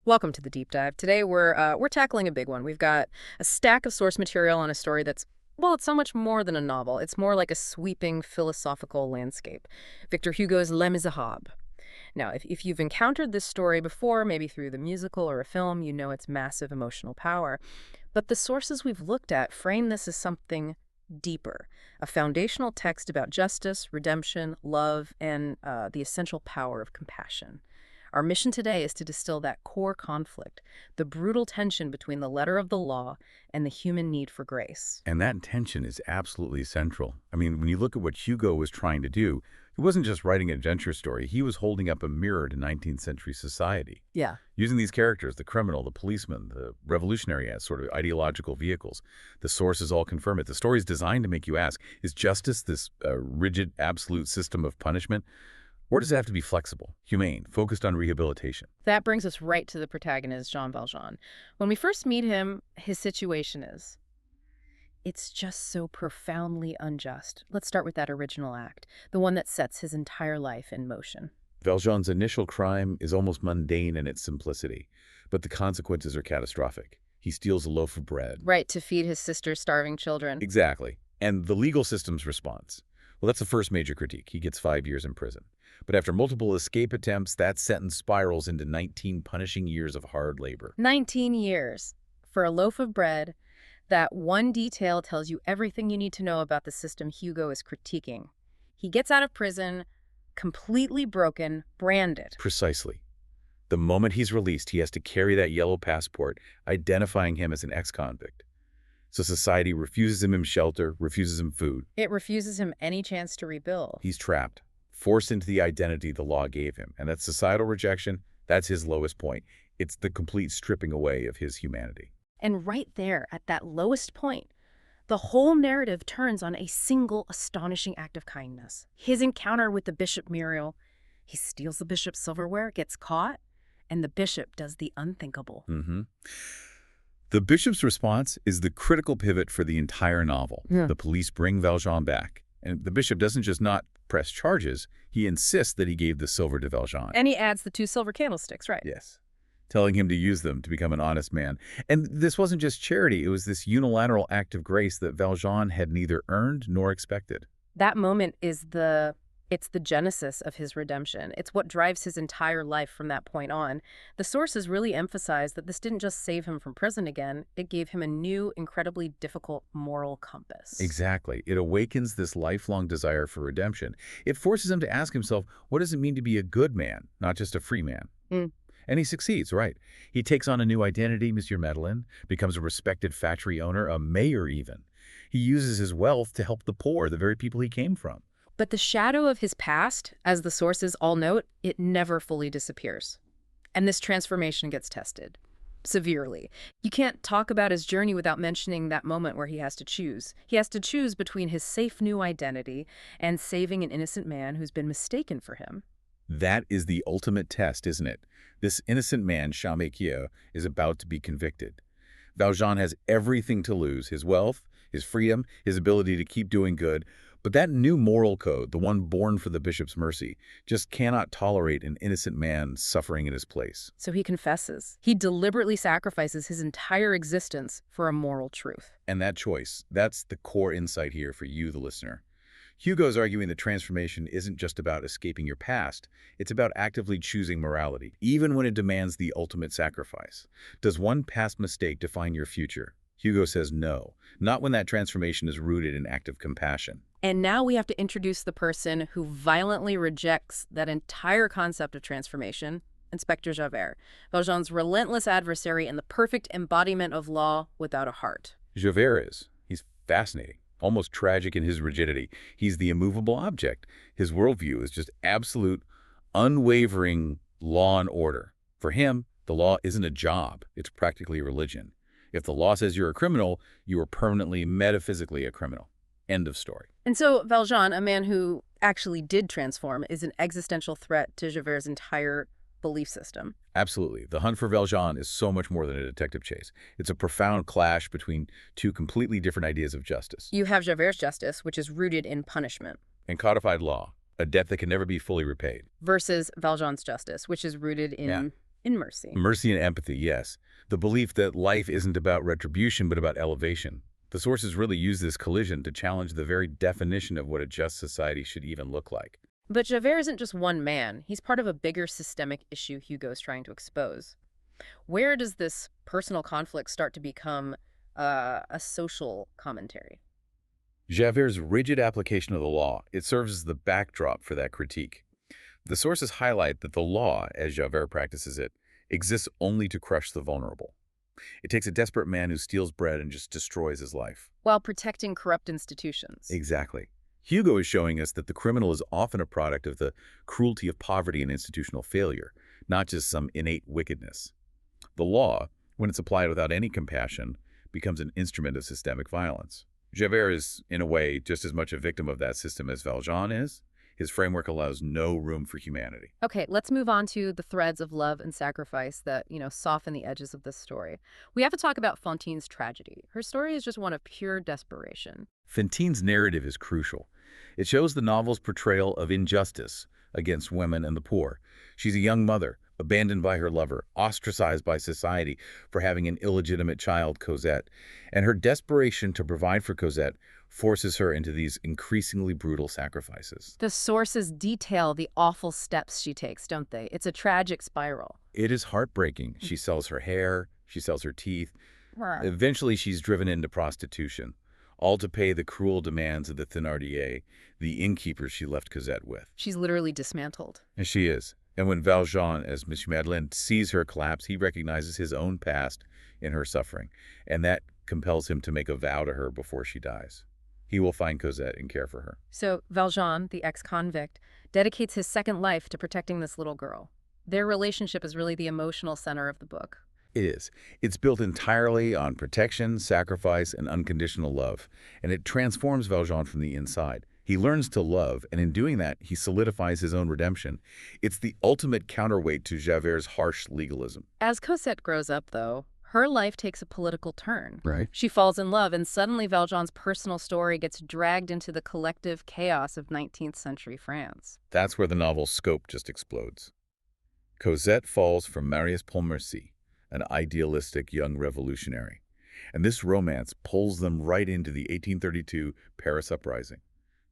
Welcome to the deep dive. Today we're tackling a big one. We've got a stack of source material on a story that's, well, it's so much more than a novel. It's more like a sweeping philosophical landscape. Victor Hugo's Les Misérables. Now, if you've encountered this story before, maybe through the musical or a film, you know its massive emotional power. But the sources we've looked at frame this as something deeper, a foundational text about justice, redemption, love, and the essential power of compassion. Our mission today is to distill that core conflict, the brutal tension between the letter of the law and the human need for grace. And that tension is absolutely central. I mean, when you look at what Hugo was trying to do, he wasn't just writing an adventure story. He was holding up a mirror to 19th century society. Yeah. Using these characters, the criminal, the policeman, the revolutionary, as sort of ideological vehicles. The sources all confirm it. The story is designed to make you ask, is justice this rigid, absolute system of punishment? Or does it have to be flexible, humane, focused on rehabilitation? That brings us right to the protagonist, Jean Valjean. When we first meet him, his situation is, it's just so profoundly unjust. Let's start with that original act, the one that sets his entire life in motion. Valjean's initial crime is almost mundane in its simplicity, but the consequences are catastrophic. He steals a loaf of bread. Right, to feed his sister's starving children. Exactly. And the legal system's response. Well, that's the first major critique. He gets 5 years in prison. But after multiple escape attempts, that sentence spirals into 19 punishing years of hard labor. 19 years for a loaf of bread. That one detail tells you everything you need to know about the system Hugo is critiquing. He gets out of prison completely broken, branded. Precisely. The moment he's released, he has to carry that yellow passport, identifying him as an ex-convict. So society refuses him shelter, refuses him food. It refuses him any chance to rebuild. He's trapped, forced into the identity the law gave him. And that societal rejection, that's his lowest point. It's the complete stripping away of his humanity. And right there, at that lowest point, the whole narrative turns on a single astonishing act of kindness. His encounter with the Bishop Muriel. He steals the bishop's silverware, gets caught, and the bishop does the unthinkable. The bishop's response is the critical pivot for the entire novel. Yeah. The police bring Valjean back. And the bishop doesn't just not press charges, he insists that he gave the silver to Valjean. And he adds the 2 silver candlesticks, right? Yes. Telling him to use them to become an honest man. And this wasn't just charity, it was this unilateral act of grace that Valjean had neither earned nor expected. That moment is the genesis of his redemption. It's what drives his entire life from that point on. The sources really emphasize that this didn't just save him from prison again, it gave him a new, incredibly difficult moral compass. Exactly. It awakens this lifelong desire for redemption. It forces him to ask himself, what does it mean to be a good man, not just a free man? And he succeeds, right? He takes on a new identity, Monsieur Madeleine, becomes a respected factory owner, a mayor even. He uses his wealth to help the poor, the very people he came from. But the shadow of his past, as the sources all note, it never fully disappears. And this transformation gets tested severely. You can't talk about his journey without mentioning that moment where he has to choose. He has to choose between his safe new identity and saving an innocent man who's been mistaken for him. That is the ultimate test, isn't it? This innocent man, Champmequier, is about to be convicted. Valjean has everything to lose, his wealth, his freedom, his ability to keep doing good. But that new moral code, the one born for the bishop's mercy, just cannot tolerate an innocent man suffering in his place. So he confesses. He deliberately sacrifices his entire existence for a moral truth. And that choice, that's the core insight here for you, the listener. Hugo's arguing that transformation isn't just about escaping your past. It's about actively choosing morality, even when it demands the ultimate sacrifice. Does one past mistake define your future? Hugo says no, not when that transformation is rooted in active compassion. And now we have to introduce the person who violently rejects that entire concept of transformation, Inspector Javert, Valjean's relentless adversary and the perfect embodiment of law without a heart. Javert he's fascinating, almost tragic in his rigidity. He's the immovable object. His worldview is just absolute, unwavering law and order. For him, the law isn't a job, it's practically a religion. If the law says you're a criminal, you are permanently, metaphysically a criminal. End of story. And so Valjean, a man who actually did transform, is an existential threat to Javert's entire belief system. Absolutely. The hunt for Valjean is so much more than a detective chase. It's a profound clash between two completely different ideas of justice. You have Javert's justice, which is rooted in punishment. And codified law, a debt that can never be fully repaid. Versus Valjean's justice, which is rooted in in mercy. Mercy and empathy, yes. The belief that life isn't about retribution, but about elevation. The sources really use this collision to challenge the very definition of what a just society should even look like. But Javert isn't just one man. He's part of a bigger systemic issue Hugo's trying to expose. Where does this personal conflict start to become a social commentary? Javert's rigid application of the law, it serves as the backdrop for that critique. The sources highlight that the law, as Javert practices it, exists only to crush the vulnerable. It takes a desperate man who steals bread and just destroys his life. While protecting corrupt institutions. Exactly. Hugo is showing us that the criminal is often a product of the cruelty of poverty and institutional failure, not just some innate wickedness. The law, when it's applied without any compassion, becomes an instrument of systemic violence. Javert is, in a way, just as much a victim of that system as Valjean is. His framework allows no room for humanity. Okay, let's move on to the threads of love and sacrifice that, soften the edges of this story. We have to talk about Fantine's tragedy. Her story is just one of pure desperation. Fantine's narrative is crucial. It shows the novel's portrayal of injustice against women and the poor. She's a young mother, abandoned by her lover, ostracized by society for having an illegitimate child, Cosette. And her desperation to provide for Cosette forces her into these increasingly brutal sacrifices. The sources detail the awful steps she takes, don't they? It's a tragic spiral. It is heartbreaking. She sells her hair, she sells her teeth. Eventually, she's driven into prostitution, all to pay the cruel demands of the Thénardier, the innkeepers she left Cosette with. She's literally dismantled. And she is. And when Valjean, as Monsieur Madeleine, sees her collapse, he recognizes his own past in her suffering, and that compels him to make a vow to her before she dies. He will find Cosette and care for her. So Valjean, the ex-convict, dedicates his second life to protecting this little girl. Their relationship is really the emotional center of the book. It is. It's built entirely on protection, sacrifice, and unconditional love, and it transforms Valjean from the inside. He learns to love, and in doing that, he solidifies his own redemption. It's the ultimate counterweight to Javert's harsh legalism. As Cosette grows up, though, her life takes a political turn. Right. She falls in love, and suddenly Valjean's personal story gets dragged into the collective chaos of 19th century France. That's where the novel's scope just explodes. Cosette falls for Marius Pontmercy, an idealistic young revolutionary. And this romance pulls them right into the 1832 Paris uprising,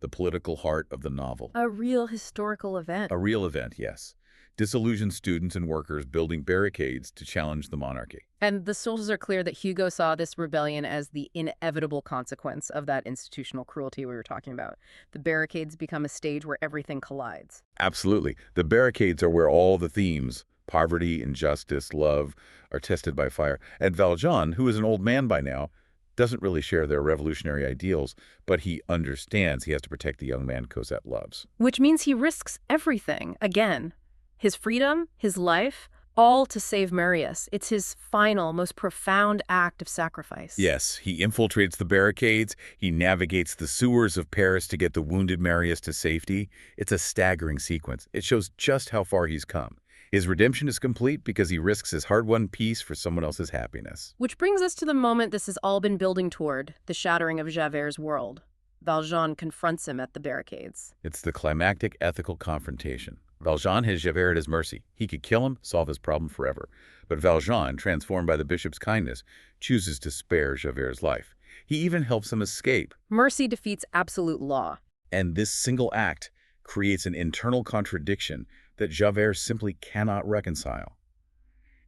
the political heart of the novel. A real historical event. A real event, yes. Disillusioned students and workers building barricades to challenge the monarchy. And the sources are clear that Hugo saw this rebellion as the inevitable consequence of that institutional cruelty we were talking about. The barricades become a stage where everything collides. Absolutely. The barricades are where all the themes, poverty, injustice, love, are tested by fire. And Valjean, who is an old man by now, doesn't really share their revolutionary ideals, but he understands he has to protect the young man Cosette loves. Which means he risks everything, again. His freedom, his life, all to save Marius. It's his final, most profound act of sacrifice. Yes, he infiltrates the barricades, he navigates the sewers of Paris to get the wounded Marius to safety. It's a staggering sequence. It shows just how far he's come. His redemption is complete because he risks his hard-won peace for someone else's happiness. Which brings us to the moment this has all been building toward, the shattering of Javert's world. Valjean confronts him at the barricades. It's the climactic ethical confrontation. Valjean has Javert at his mercy. He could kill him, solve his problem forever. But Valjean, transformed by the bishop's kindness, chooses to spare Javert's life. He even helps him escape. Mercy defeats absolute law. And this single act creates an internal contradiction that Javert simply cannot reconcile.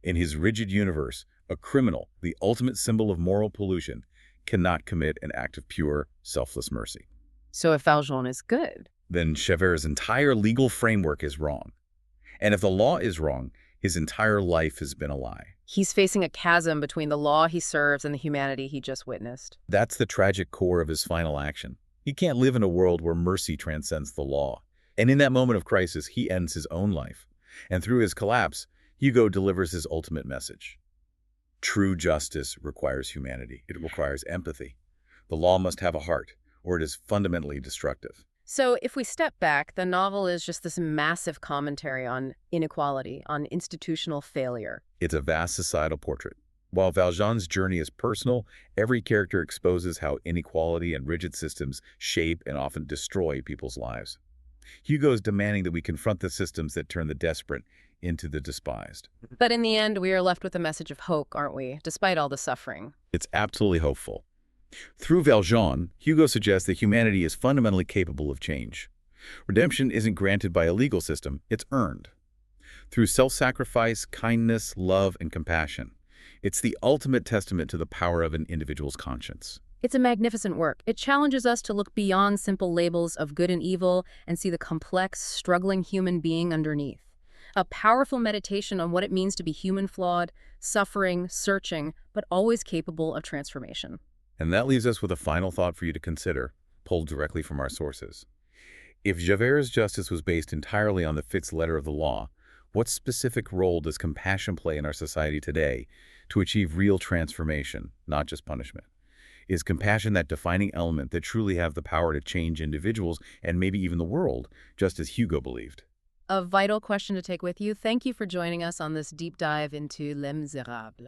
In his rigid universe, a criminal, the ultimate symbol of moral pollution, cannot commit an act of pure, selfless mercy. So if Valjean is good, then Javert's entire legal framework is wrong. And if the law is wrong, his entire life has been a lie. he's facing a chasm between the law he serves and the humanity he just witnessed. That's the tragic core of his final action. He can't live in a world where mercy transcends the law. And in that moment of crisis, he ends his own life. And through his collapse, Hugo delivers his ultimate message. True justice requires humanity. It requires empathy. The law must have a heart, or it is fundamentally destructive. So if we step back, the novel is just this massive commentary on inequality, on institutional failure. It's a vast societal portrait. While Valjean's journey is personal, every character exposes how inequality and rigid systems shape and often destroy people's lives. Hugo is demanding that we confront the systems that turn the desperate into the despised. But in the end, we are left with a message of hope, aren't we, despite all the suffering? It's absolutely hopeful. Through Valjean, Hugo suggests that humanity is fundamentally capable of change. Redemption isn't granted by a legal system, it's earned. Through self-sacrifice, kindness, love, and compassion. It's the ultimate testament to the power of an individual's conscience. It's a magnificent work. It challenges us to look beyond simple labels of good and evil and see the complex, struggling human being underneath. A powerful meditation on what it means to be human flawed, suffering, searching, but always capable of transformation. And that leaves us with a final thought for you to consider, pulled directly from our sources. If Javert's justice was based entirely on the fixed letter of the law, what specific role does compassion play in our society today to achieve real transformation, not just punishment? Is compassion that defining element that truly have the power to change individuals and maybe even the world, just as Hugo believed? A vital question to take with you. Thank you for joining us on this deep dive into Les Misérables.